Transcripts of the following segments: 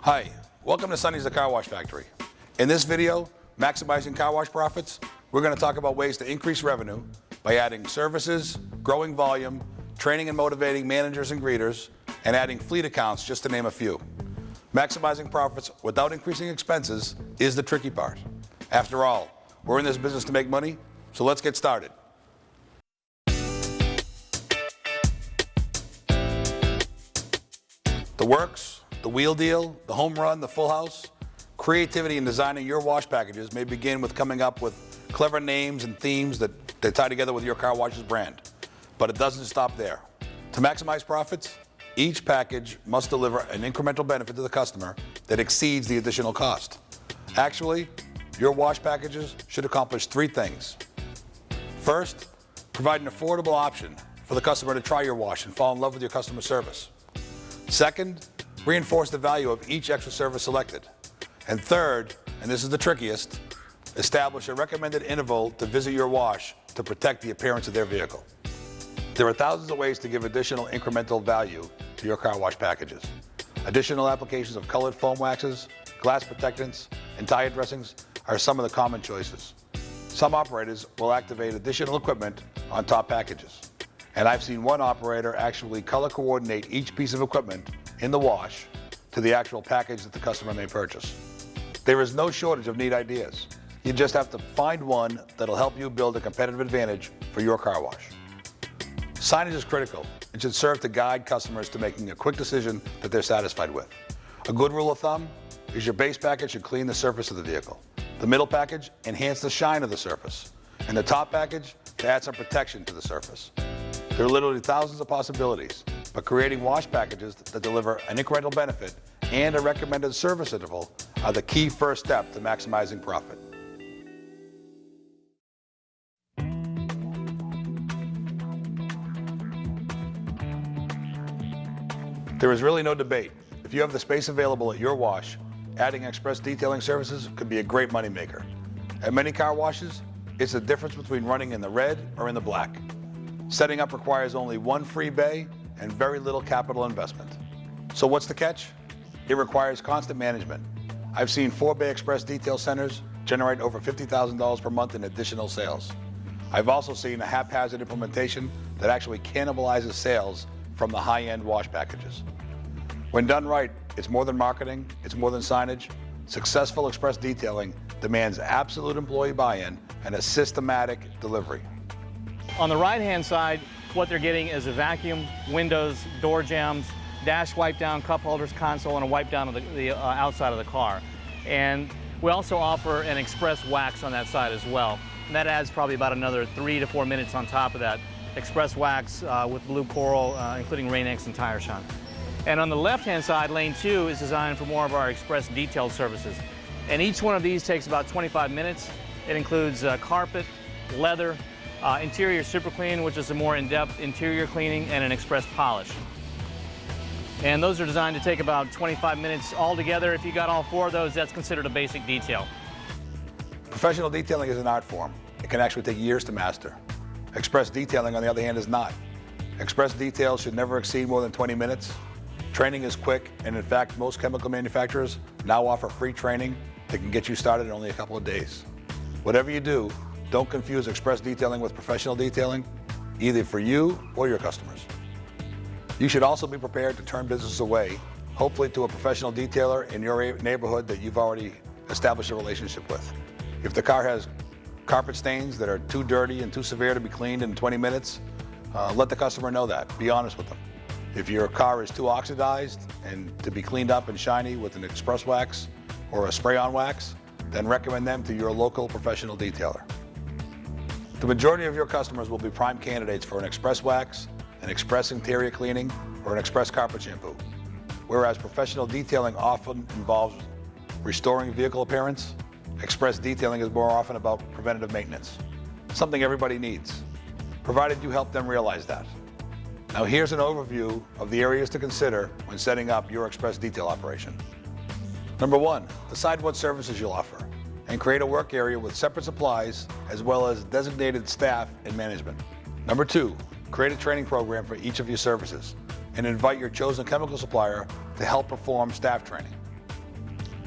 Hi, welcome to Sonny's the Car Wash Factory. In this video, maximizing car wash profits, we're going to talk about ways to increase revenue by adding services, growing volume, training and motivating managers and greeters, and adding fleet accounts, just to name a few. Maximizing profits without increasing expenses is the tricky part. After all, we're in this business to make money, so let's get started. The works, the wheel deal, the home run, the full house. Creativity in designing your wash packages may begin with coming up with clever names and themes that tie together with your car wash's brand. But it doesn't stop there. To maximize profits, each package must deliver an incremental benefit to the customer that exceeds the additional cost. Actually, your wash packages should accomplish three things. First, provide an affordable option for the customer to try your wash and fall in love with your customer service. Second, reinforce the value of each extra service selected. And third, and this is the trickiest, establish a recommended interval to visit your wash to protect the appearance of their vehicle. There are thousands of ways to give additional incremental value to your car wash packages. Additional applications of colored foam waxes, glass protectants, and tire dressings are some of the common choices. Some operators will activate additional equipment on top packages. And I've seen one operator actually color coordinate each piece of equipment in the wash to the actual package that the customer may purchase. There is no shortage of neat ideas. You just have to find one that'll help you build a competitive advantage for your car wash. Signage is critical. It should serve to guide customers to making a quick decision that they're satisfied with. A good rule of thumb is your base package should clean the surface of the vehicle. The middle package, enhance the shine of the surface. And the top package, to add some protection to the surface. There are literally thousands of possibilities, but creating wash packages that deliver an incremental benefit and a recommended service interval are the key first step to maximizing profit. There is really no debate. If you have the space available at your wash, adding express detailing services could be a great moneymaker. At many car washes, it's the difference between running in the red or in the black. Setting up requires only one free bay and very little capital investment. So what's the catch? It requires constant management. I've seen 4-bay express detail centers generate over $50,000 per month in additional sales. I've also seen a haphazard implementation that actually cannibalizes sales from the high-end wash packages. When done right, it's more than marketing, it's more than signage. Successful express detailing demands absolute employee buy-in and a systematic delivery. On the right-hand side, what they're getting is a vacuum, windows, door jambs, dash wipe down, cup holders, console, and a wipe down of the outside of the car. And we also offer an express wax on that side as well. And that adds probably about another 3 to 4 minutes on top of that. Express wax with blue coral, including Rain-X and tire shine. And on the left-hand side, lane 2 is designed for more of our express detail services. And each one of these takes about 25 minutes. It includes carpet, leather, interior super clean, which is a more in-depth interior cleaning, and an express polish. And those are designed to take about 25 minutes altogether. If you got all 4 of those, that's considered a basic detail. Professional detailing is an art form. It can actually take years to master. Express detailing, on the other hand, is not. Express details should never exceed more than 20 minutes. Training is quick, and in fact, most chemical manufacturers now offer free training that can get you started in only a couple of days. Whatever you do, don't confuse express detailing with professional detailing, either for you or your customers. You should also be prepared to turn business away, hopefully to a professional detailer in your neighborhood that you've already established a relationship with. If the car has carpet stains that are too dirty and too severe to be cleaned in 20 minutes, let the customer know that. Be honest with them. If your car is too oxidized and to be cleaned up and shiny with an express wax or a spray-on wax, then recommend them to your local professional detailer. The majority of your customers will be prime candidates for an express wax, an express interior cleaning, or an express carpet shampoo. Whereas professional detailing often involves restoring vehicle appearance, express detailing is more often about preventative maintenance, something everybody needs, provided you help them realize that. Now here's an overview of the areas to consider when setting up your express detail operation. Number 1, decide what services you'll offer and create a work area with separate supplies as well as designated staff and management. Number 2, create a training program for each of your services and invite your chosen chemical supplier to help perform staff training.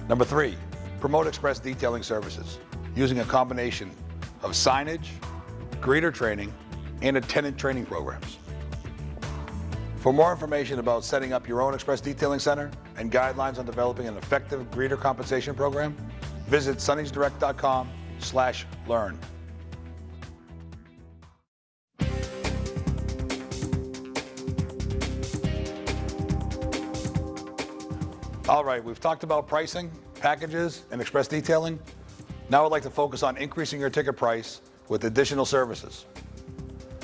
Number 3, promote express detailing services using a combination of signage, greeter training, and attendant training programs. For more information about setting up your own express detailing center and guidelines on developing an effective greeter compensation program, visit sonnysdirect.com/learn. All right, we've talked about pricing, packages, and express detailing. Now I'd like to focus on increasing your ticket price with additional services.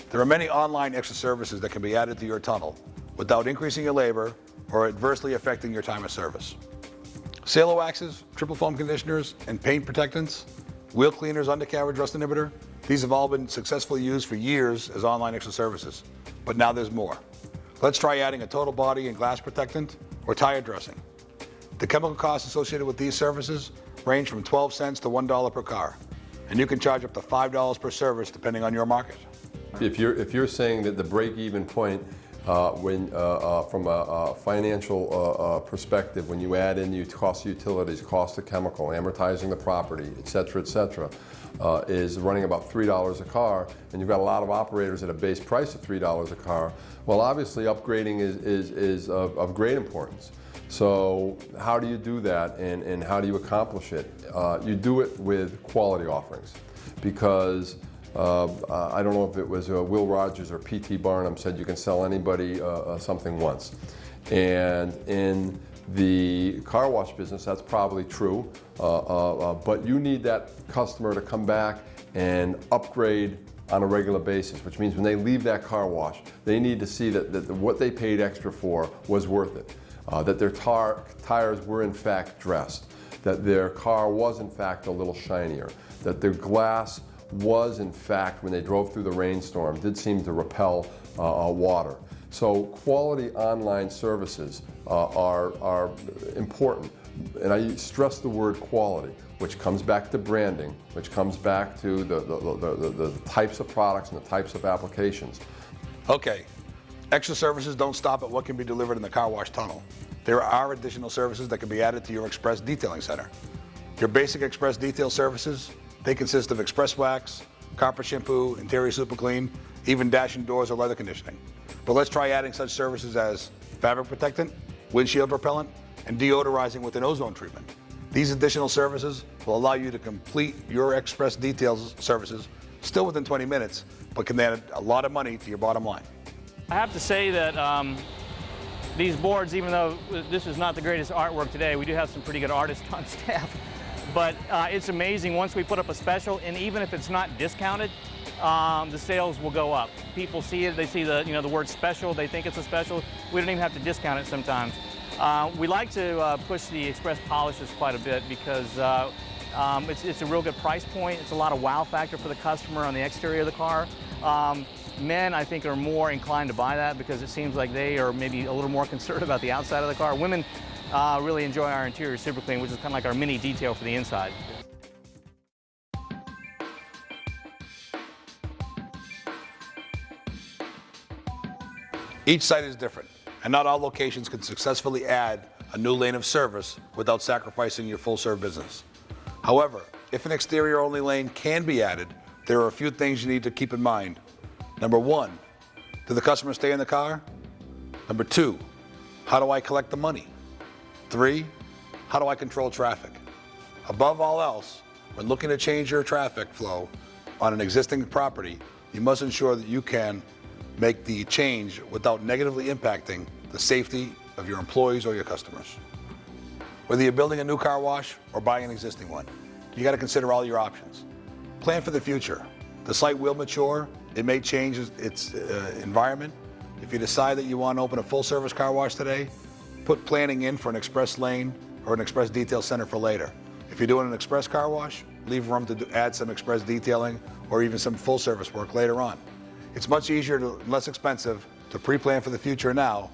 There are many online extra services that can be added to your tunnel without increasing your labor or adversely affecting your time of service. Salo waxes, triple foam conditioners, and paint protectants, wheel cleaners, undercarriage rust inhibitor, these have all been successfully used for years as online extra services, but now there's more. Let's try adding a total body and glass protectant or tire dressing. The chemical costs associated with these services range from 12 cents to $1 per car, and you can charge up to $5 per service depending on your market. If you're saying that the break-even point from a financial perspective, when you add in your cost of utilities, cost of chemical, amortizing the property, et cetera, is running about $3 a car, and you've got a lot of operators at a base price of $3 a car, well, obviously upgrading is of great importance. So how do you do that, and how do you accomplish it? You do it with quality offerings, because I don't know if it was Will Rogers or P.T. Barnum said you can sell anybody something once. And in the car wash business, that's probably true, but you need that customer to come back and upgrade on a regular basis, which means when they leave that car wash, they need to see that what they paid extra for was worth it. That their tires were in fact dressed, that their car was in fact a little shinier, that their glass was in fact, when they drove through the rainstorm, did seem to repel water. So quality online services are important. And I stress the word quality, which comes back to branding, which comes back to the types of products and the types of applications. Okay. Extra services don't stop at what can be delivered in the car wash tunnel. There are additional services that can be added to your express detailing center. Your basic express detail services, they consist of express wax, carpet shampoo, interior super clean, even dash and doors or leather conditioning. But let's try adding such services as fabric protectant, windshield repellent, and deodorizing with an ozone treatment. These additional services will allow you to complete your express details services still within 20 minutes, but can add a lot of money to your bottom line. I have to say that these boards, even though this is not the greatest artwork today, we do have some pretty good artists on staff, but it's amazing once we put up a special, and even if it's not discounted, the sales will go up. People see it, they see the word special, they think it's a special. We don't even have to discount it sometimes. We like to push the express polishes quite a bit because it's a real good price point. It's a lot of wow factor for the customer on the exterior of the car. Men, I think, are more inclined to buy that because it seems like they are maybe a little more concerned about the outside of the car. Women really enjoy our interior super clean, which is kind of like our mini detail for the inside. Each site is different, and not all locations can successfully add a new lane of service without sacrificing your full-serve business. However, if an exterior-only lane can be added, there are a few things you need to keep in mind. Number 1, do the customers stay in the car? Number 2, how do I collect the money? 3, how do I control traffic? Above all else, when looking to change your traffic flow on an existing property, you must ensure that you can make the change without negatively impacting the safety of your employees or your customers. Whether you're building a new car wash or buying an existing one, you got to consider all your options. Plan for the future. The site will mature. It may change its environment. If you decide that you want to open a full-service car wash today, put planning in for an express lane or an express detail center for later. If you're doing an express car wash, leave room to add some express detailing or even some full-service work later on. It's much easier and less expensive to pre-plan for the future now